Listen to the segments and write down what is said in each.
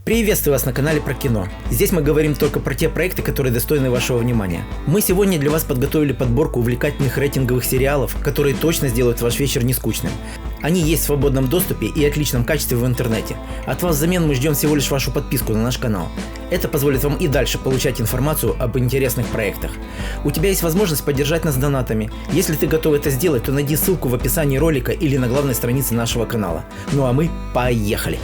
Приветствую вас на канале про кино. Здесь мы говорим только про те проекты, которые достойны вашего внимания. Мы сегодня для вас подготовили подборку увлекательных рейтинговых сериалов, которые точно сделают ваш вечер не скучным. Они есть в свободном доступе и отличном качестве в интернете. От вас взамен мы ждем всего лишь вашу подписку на наш канал. Это позволит вам и дальше получать информацию об интересных проектах. У тебя есть возможность поддержать нас донатами. Если ты готов это сделать, то найди ссылку в описании ролика или на главной странице нашего канала. Ну а мы поехали!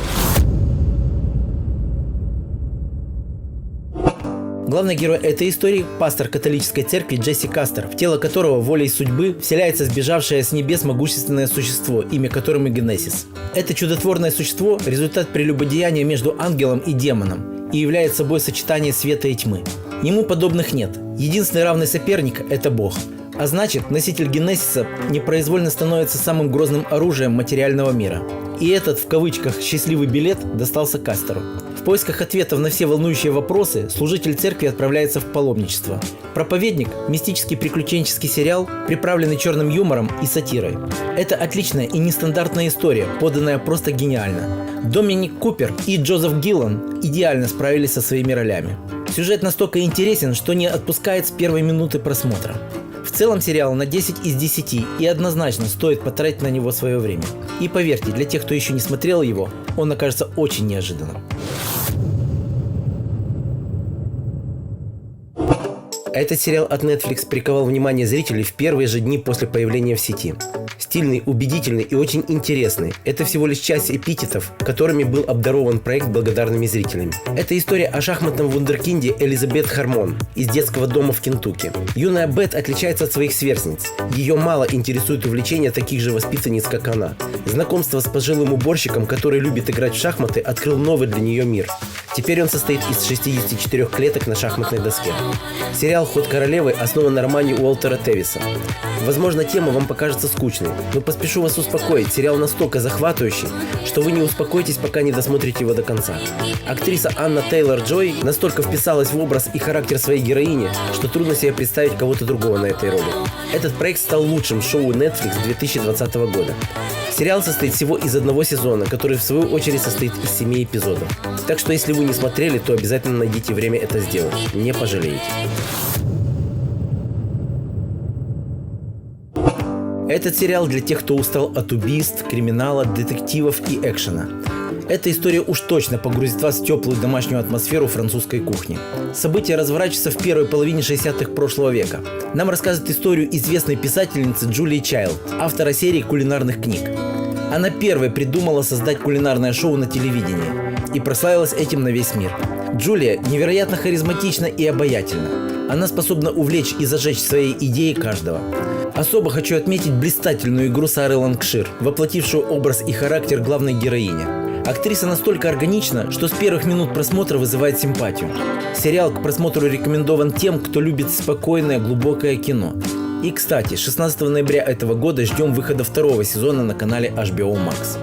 Главный герой этой истории – пастор католической церкви Джесси Кастер, в тело которого волей судьбы вселяется сбежавшее с небес могущественное существо, имя которому Генесис. Это чудотворное существо – результат прелюбодеяния между ангелом и демоном и является собой сочетание света и тьмы. Ему подобных нет. Единственный равный соперник – это Бог. А значит, носитель Генесиса непроизвольно становится самым грозным оружием материального мира. И этот, в кавычках, «счастливый билет» достался Кастеру. В поисках ответов на все волнующие вопросы служитель церкви отправляется в паломничество. «Проповедник» – мистический приключенческий сериал, приправленный черным юмором и сатирой. Это отличная и нестандартная история, поданная просто гениально. Доминик Купер и Джозеф Гиллан идеально справились со своими ролями. Сюжет настолько интересен, что не отпускает с первой минуты просмотра. В целом сериал на 10 из 10 и однозначно стоит потратить на него свое время. И поверьте, для тех, кто еще не смотрел его, он окажется очень неожиданным. Этот сериал от Netflix приковал внимание зрителей в первые же дни после появления в сети. Стильный, убедительный и очень интересный. Это всего лишь часть эпитетов, которыми был обдарован проект благодарными зрителями. Это история о шахматном вундеркинде Элизабет Хармон из детского дома в Кентукки. Юная Бет отличается от своих сверстниц. Ее мало интересует увлечение таких же воспитанниц, как она. Знакомство с пожилым уборщиком, который любит играть в шахматы, открыл новый для нее мир. Теперь он состоит из 64 клеток на шахматной доске. Сериал «Ход королевы» основан на романе Уолтера Тевиса. Возможно, тема вам покажется скучной, но поспешу вас успокоить, сериал настолько захватывающий, что вы не успокоитесь, пока не досмотрите его до конца. Актриса Анна Тейлор-Джой настолько вписалась в образ и характер своей героини, что трудно себе представить кого-то другого на этой роли. Этот проект стал лучшим шоу Netflix 2020 года. Сериал состоит всего из одного сезона, который в свою очередь состоит из 7 эпизодов. Так что если вы не смотрели, то обязательно найдите время это сделать. Не пожалеете. Этот сериал для тех, кто устал от убийств, криминала, детективов и экшена. Эта история уж точно погрузит вас в теплую домашнюю атмосферу французской кухни. События разворачиваются в первой половине 60-х прошлого века. Нам рассказывает историю известной писательницы Джулии Чайлд, автора серии кулинарных книг. Она первой придумала создать кулинарное шоу на телевидении и прославилась этим на весь мир. Джулия невероятно харизматична и обаятельна. Она способна увлечь и зажечь своей идеей каждого. Особо хочу отметить блистательную игру Сары Лангшир, воплотившую образ и характер главной героини. Актриса настолько органична, что с первых минут просмотра вызывает симпатию. Сериал к просмотру рекомендован тем, кто любит спокойное, глубокое кино. И, кстати, 16 ноября этого года ждем выхода второго сезона на канале HBO Max.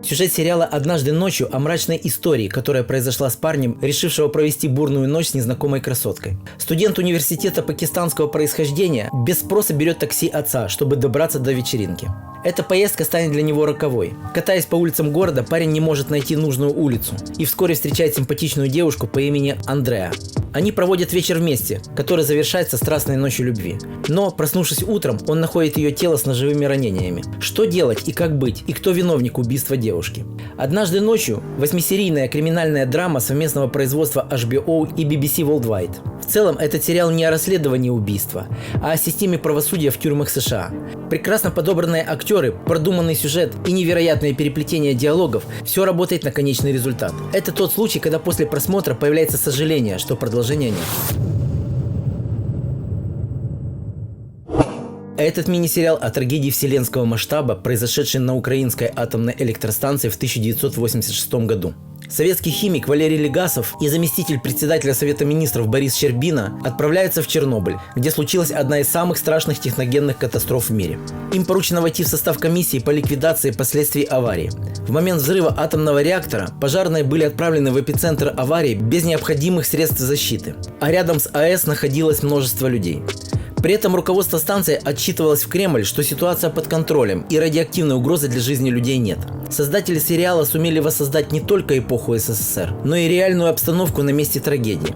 Сюжет сериала «Однажды ночью» о мрачной истории, которая произошла с парнем, решившего провести бурную ночь с незнакомой красоткой. Студент университета пакистанского происхождения без спроса берет такси отца, чтобы добраться до вечеринки. Эта поездка станет для него роковой. Катаясь по улицам города, парень не может найти нужную улицу и вскоре встречает симпатичную девушку по имени Андреа. Они проводят вечер вместе, который завершается страстной ночью любви. Но, проснувшись утром, он находит ее тело с ножевыми ранениями. Что делать и как быть, и кто виновник убийства девушки? «Однажды ночью» – 8-серийная криминальная драма совместного производства HBO и BBC Worldwide. В целом, этот сериал не о расследовании убийства, а о системе правосудия в тюрьмах США. Прекрасно подобранные актеры, продуманный сюжет и невероятное переплетение диалогов – все работает на конечный результат. Это тот случай, когда после просмотра появляется сожаление, что продолжения нет. Этот мини-сериал о трагедии вселенского масштаба, произошедшей на украинской атомной электростанции в 1986 году. Советский химик Валерий Легасов и заместитель председателя Совета министров Борис Щербина отправляются в Чернобыль, где случилась одна из самых страшных техногенных катастроф в мире. Им поручено войти в состав комиссии по ликвидации последствий аварии. В момент взрыва атомного реактора пожарные были отправлены в эпицентр аварии без необходимых средств защиты, а рядом с АЭС находилось множество людей. При этом руководство станции отчитывалось в Кремль, что ситуация под контролем и радиоактивной угрозы для жизни людей нет. Создатели сериала сумели воссоздать не только эпоху СССР, но и реальную обстановку на месте трагедии.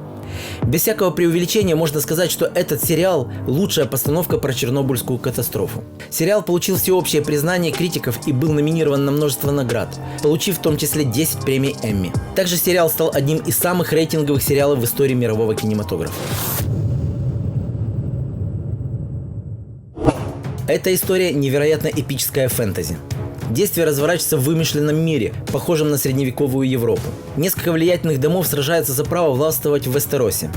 Без всякого преувеличения можно сказать, что этот сериал – лучшая постановка про Чернобыльскую катастрофу. Сериал получил всеобщее признание критиков и был номинирован на множество наград, получив в том числе 10 премий Эмми. Также сериал стал одним из самых рейтинговых сериалов в истории мирового кинематографа. Эта история невероятно эпическая фэнтези. Действие разворачивается в вымышленном мире, похожем на средневековую Европу. Несколько влиятельных домов сражаются за право властвовать в Вестеросе.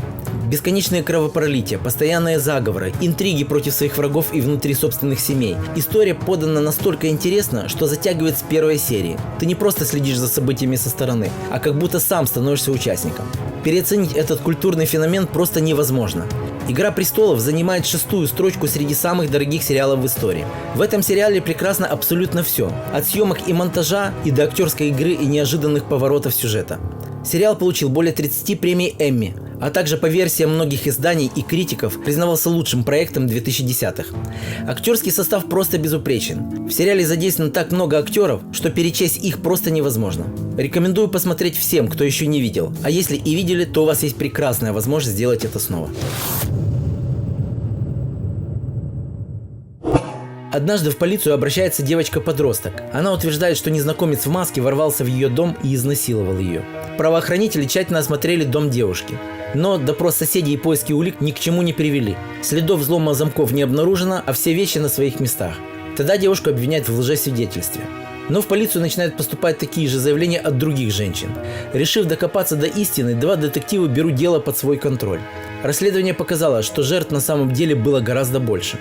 Бесконечные кровопролития, постоянные заговоры, интриги против своих врагов и внутри собственных семей. История подана настолько интересно, что затягивает с первой серии. Ты не просто следишь за событиями со стороны, а как будто сам становишься участником. Переоценить этот культурный феномен просто невозможно. «Игра престолов» занимает 6-ю строчку среди самых дорогих сериалов в истории. В этом сериале прекрасно абсолютно все. От съемок и монтажа и до актерской игры и неожиданных поворотов сюжета. Сериал получил более 30 премий Эмми, а также по версиям многих изданий и критиков признавался лучшим проектом 2010-х. Актерский состав просто безупречен. В сериале задействовано так много актеров, что перечесть их просто невозможно. Рекомендую посмотреть всем, кто еще не видел. А если и видели, то у вас есть прекрасная возможность сделать это снова. Однажды в полицию обращается девочка-подросток. Она утверждает, что незнакомец в маске ворвался в ее дом и изнасиловал ее. Правоохранители тщательно осмотрели дом девушки. Но допрос соседей и поиски улик ни к чему не привели. Следов взлома замков не обнаружено, а все вещи на своих местах. Тогда девушку обвиняют в лжесвидетельстве. Но в полицию начинают поступать такие же заявления от других женщин. Решив докопаться до истины, 2 детектива берут дело под свой контроль. Расследование показало, что жертв на самом деле было гораздо больше.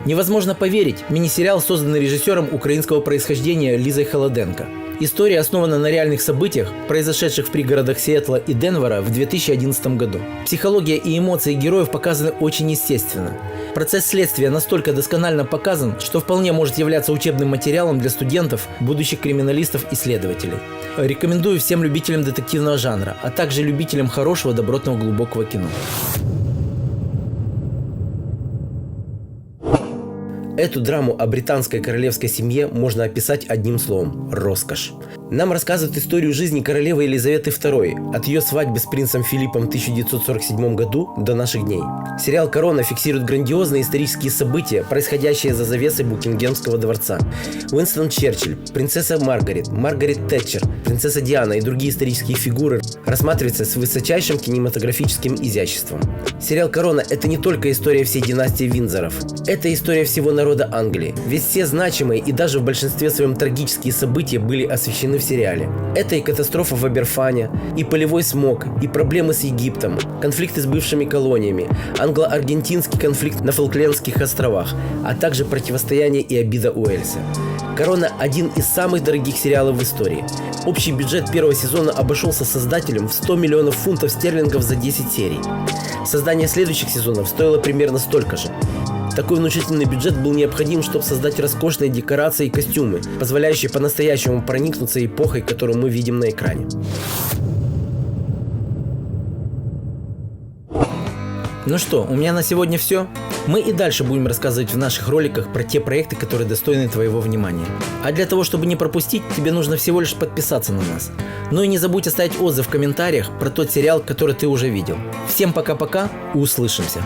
Невозможно поверить, мини-сериал, созданный режиссером украинского происхождения Лизой Холоденко. История основана на реальных событиях, произошедших в пригородах Сиэтла и Денвера в 2011 году. Психология и эмоции героев показаны очень естественно. Процесс следствия настолько досконально показан, что вполне может являться учебным материалом для студентов, будущих криминалистов и следователей. Рекомендую всем любителям детективного жанра, а также любителям хорошего, добротного, глубокого кино. Эту драму о британской королевской семье можно описать одним словом – роскошь. Нам рассказывают историю жизни королевы Елизаветы II, от ее свадьбы с принцем Филиппом в 1947 году до наших дней. Сериал «Корона» фиксирует грандиозные исторические события, происходящие за завесой Букингемского дворца. Уинстон Черчилль, принцесса Маргарет Тэтчер, принцесса Диана и другие исторические фигуры рассматриваются с высочайшим кинематографическим изяществом. Сериал «Корона» – это не только история всей династии Виндзоров. Это история всего народа Англии. Ведь все значимые и даже в большинстве своем трагические события были освещены в сериале. Это и катастрофа в Аберфане, и полевой смог, и проблемы с Египтом, конфликты с бывшими колониями, англо-аргентинский конфликт на Фолклендских островах, а также противостояние и обида Уэльса. «Корона» – один из самых дорогих сериалов в истории. Общий бюджет первого сезона обошелся создателям в 100 миллионов фунтов стерлингов за 10 серий. Создание следующих сезонов стоило примерно столько же. Такой внушительный бюджет был необходим, чтобы создать роскошные декорации и костюмы, позволяющие по-настоящему проникнуться эпохой, которую мы видим на экране. Ну что, у меня на сегодня все. Мы и дальше будем рассказывать в наших роликах про те проекты, которые достойны твоего внимания. А для того, чтобы не пропустить, тебе нужно всего лишь подписаться на нас. Ну и не забудь оставить отзыв в комментариях про тот сериал, который ты уже видел. Всем пока-пока, услышимся.